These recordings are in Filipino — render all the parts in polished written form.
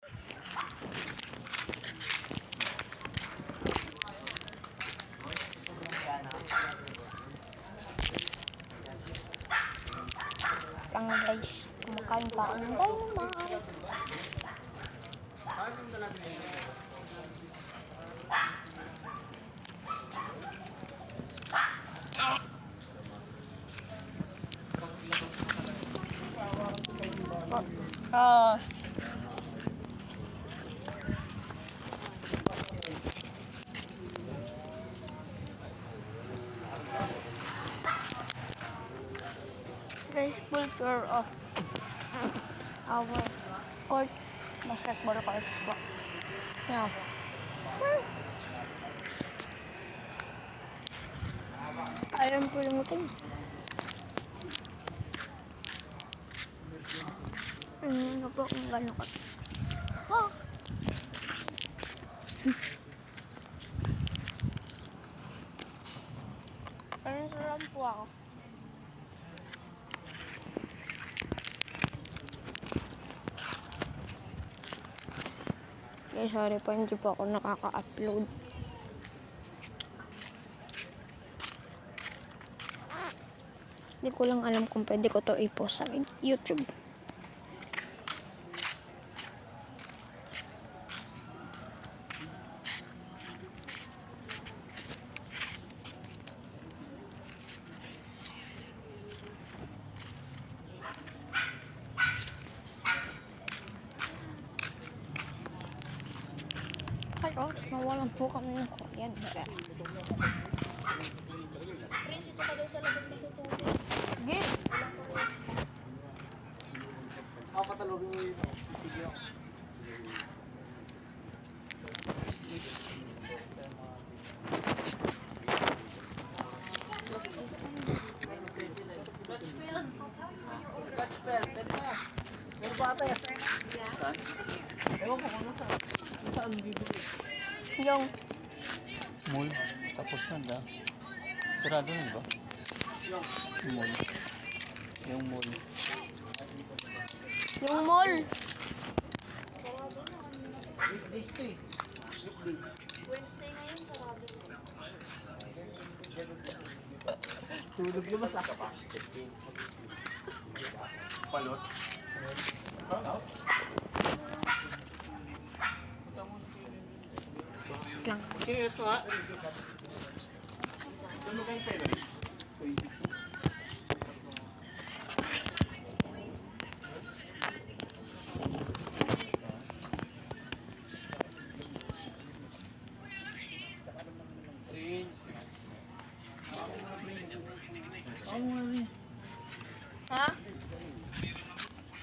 Lang guys, kumakain pa ako ng dynamite. Guys, full tour of our court, basketball court po. Now, ayun po yung muting. Ano po kung gano'n ka? Oh! Ayun sa lang po ako. Guys, sorry po, hindi po ako nakaka-upload. Hindi ko lang alam kung pwede ko to i-post sa YouTube. Ay, oh, nawalan po kami ng kuryente. Prince, ito ka daw sa labas matutulog. Sige. Ako katalogin mo yun. Sige ako. Scotch pen, pwede na. Meron pa ata yan. Saan? Ewan ko kung nasaan bibili. Yung Mall. Tapos na da. Sarado na ba? Mall. Yung mall. yung mall. Weekdays to eh. Weekdays. Wednesday ngayon, sarado. Tulog na ba sa pa? Palot. Lang. Serious ko ha? Ano kayong pera? Ha?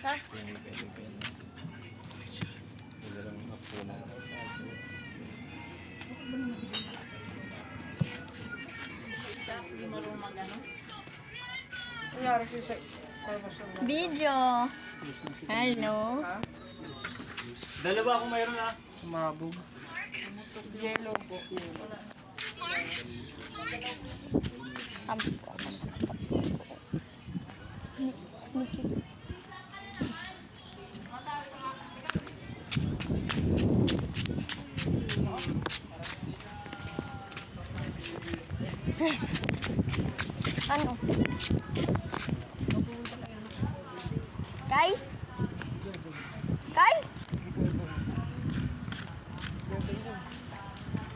Ha? Pwede. Wala lang ako na. Hindi marunong mag-ano. Nangyari siya sa karmasyon mo. Video. Hello. Dalawa akong mayroon na. Sumabog. Yellow po. Sabi po ako sa sneaky. Ano? Kai? Kai?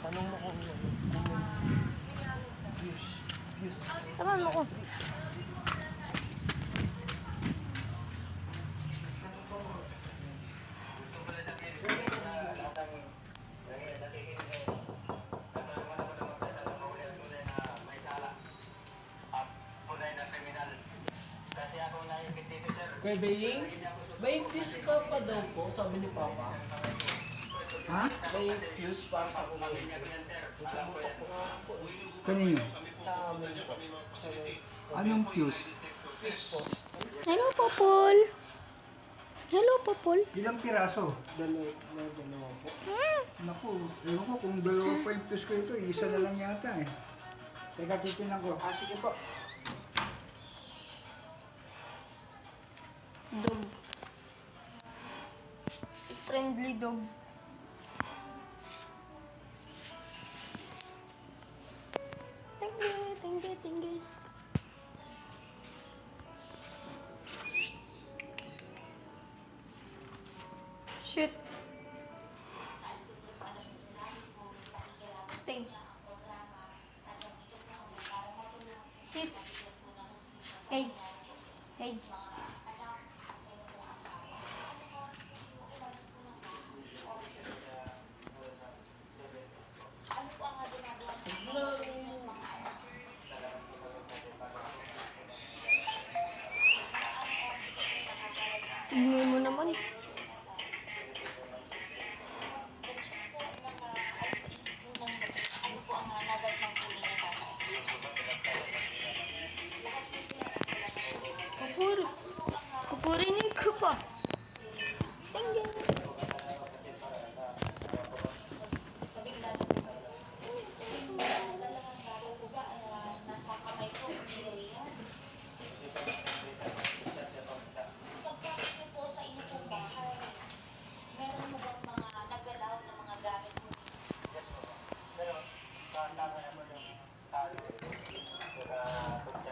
Tanong mo kung views. Saan mo ko? Kuya Baying? Baying fuse ka pa daw po, sabi ni Papa. Ha? Baying fuse para sa kumain. Kanino? Sa amin po. Anong fuse? Fuse po. Hello, Popol. Hello, Popol. Ilang piraso? Dalawa po. Naku, ewan ko kung dalawa pa yung fuse ko ito, isa na lang yata eh. Teka, titinan ko. Ah, sige po. Dog. friendly dog. Tinggi, tinggi, tinggi. Shit. Stay. Sit. Hey. Hey. Ingay mo naman. Kapur. Kapurinig ko pa. Tingin.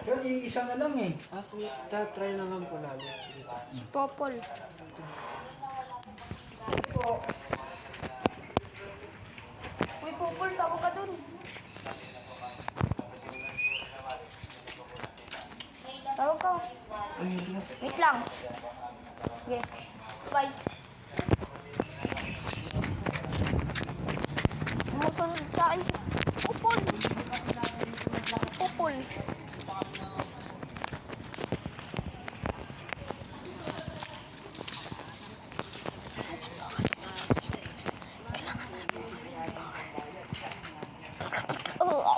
Yun, iisa na lang eh. Sige, try na lang po namin. Si Popol. Uy, Popol, tawag ka dun. Tawag ka. Wait lang. Okay. Bye. Sumusunod sa akin si Popol. Si Popol.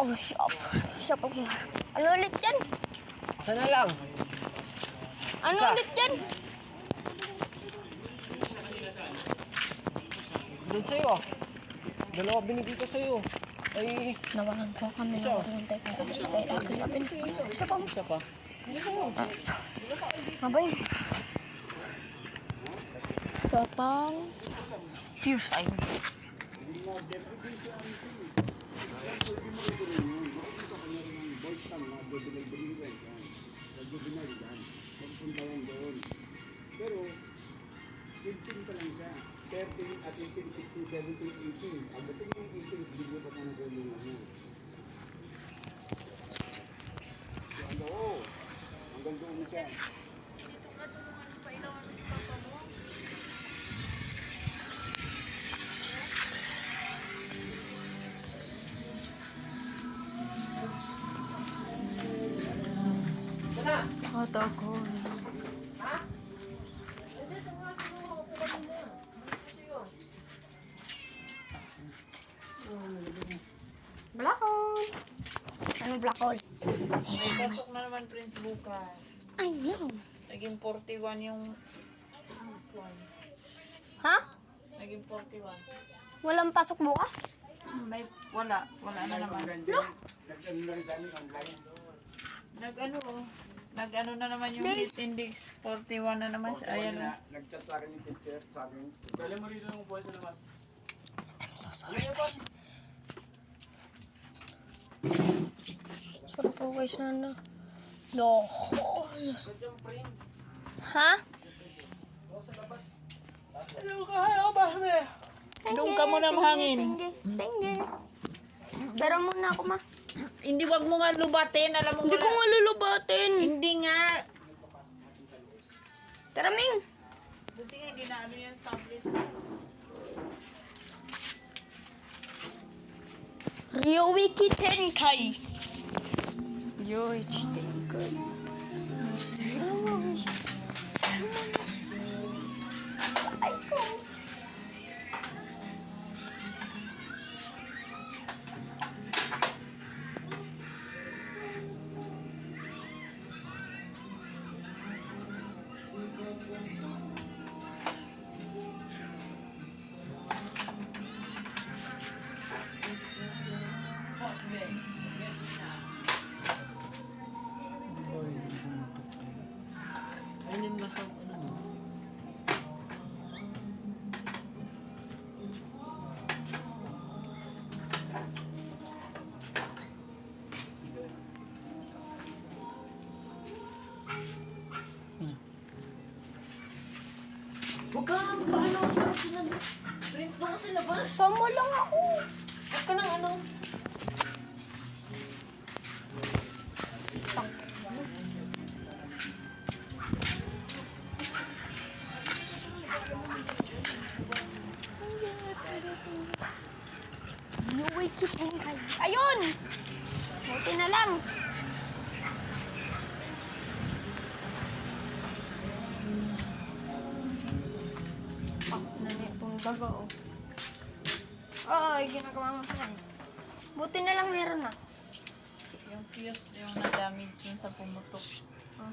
Oh, siap. Siap, okay. Ano ulit yan? Sana lang. Ano Isa. ulit yan? Doon sa'yo. Dalawa binigay ko sa'yo. Ay, Nawalan po kami ng kuryente. Dahil akin. Isa pa. isa pa. Mabay. Isa pang fuse ay. Pero, 15 pa lang siya. 13 at 18, 16, 17, 18. Pagdating yung 18, bigyan pa ng gulong ano. Oo. Hanggang doon siya. Dito ka doon ano pa ilaw ano si papa mo. Katakoy. Black hole. Ano black hole? May pasok na naman Prince bukas. Ayaw. Naging 41 yung one. Ha? Naging 41. Walang pasok bukas? Wala na naman. No. Nag-ano na naman yung heat index, 41 na naman siya. Ayan na. Nag-chat sa akin yung teacher, sa akin. Dali mo rito ng buhay sa labas. I'm so sorry guys. Sarap po guys na. No. Ha? Hello ka, hayo ba? Doon ka muna mahangin. Tinggi. Dara muna ako ma. Hindi, wag mo nga lubatin. Alam mo Hindi ko nga lulubatin. Hindi nga. Tara Ming. Buti nga, hindi na ano yan, tablet. Ryowiki Tenkai. Yoichi Tenkai. Psycho. Ayun yung nasa ano. Paano ako sarap yun? Prince, doon ka sa labas. Sama lang ako. Huwag ka ng ano. Inuwi kita kayo. Ayun! Buti na lang. Na itong daga, oh. Ay, ginagawa mo sa kanya. Buti na lang meron na. Yung fuse, yung na-damage yun sa pumutok.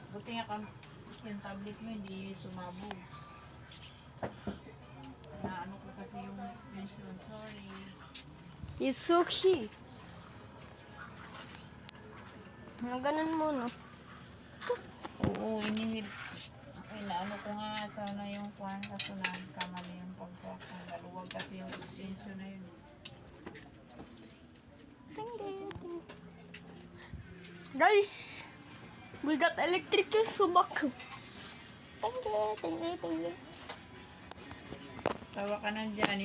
Buti nga yung tablet mo hindi sumabog. Na ano ko kasi yung extension, sorry. It's okay. Ganun mo, no? Oo, inihid. Inaano ko nga sana yung kuhan kaso nagkamali yung pagkakaluwag kasi yung extension na yun. Guys, we got electric subak. Tingge. Tawa ka na dyan,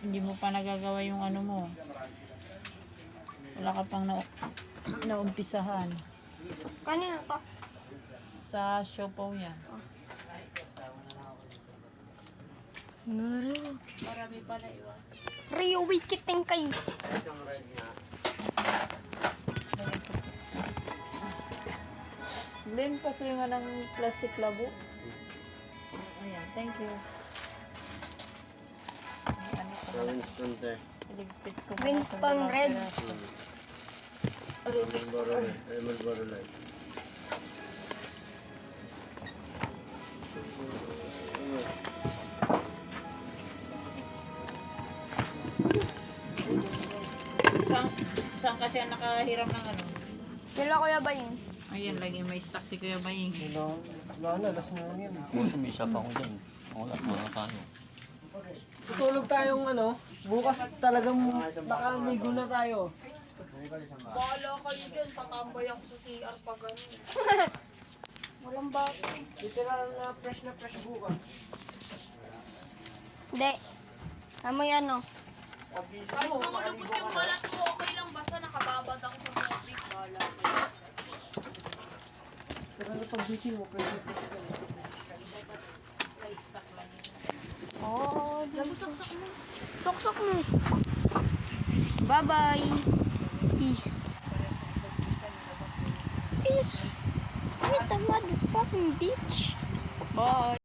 hindi mo pa nagagawa yung ano mo. Wala ka pang naumpisahan. Kanina to? Sa Shoppo yan. Marami pala iwan. Rio, wikiting kay. Blend pa sa'yo nga ng plastic labo. Ayan, thank you. Winston te. Iligpit ko. Winston Red. Marlboro Light. Saan kasi ang nakahiram ng ano? Kila Kuya Baying. Ayan, lagi may stock si Kuya Baying. Buti may isa pa ako dyan. Wala tayo. Tutulog tayong ano, bukas talagang nakaligo na tayo. Bahala kayo dyan. Tatambay ako sa CR pag ano. Walang baso. Literal na fresh bukas. Hindi. Amoy ano? Kahit na malubot yung balat mo, okay lang. Basta nakababad ako sa topic. Bahala. Pero na pag-gising mo, pwede ka. Oh, Lago-saksak mo. sok mo. Bye-bye. Peace. Peace. With the motherfucking bitch. Bye.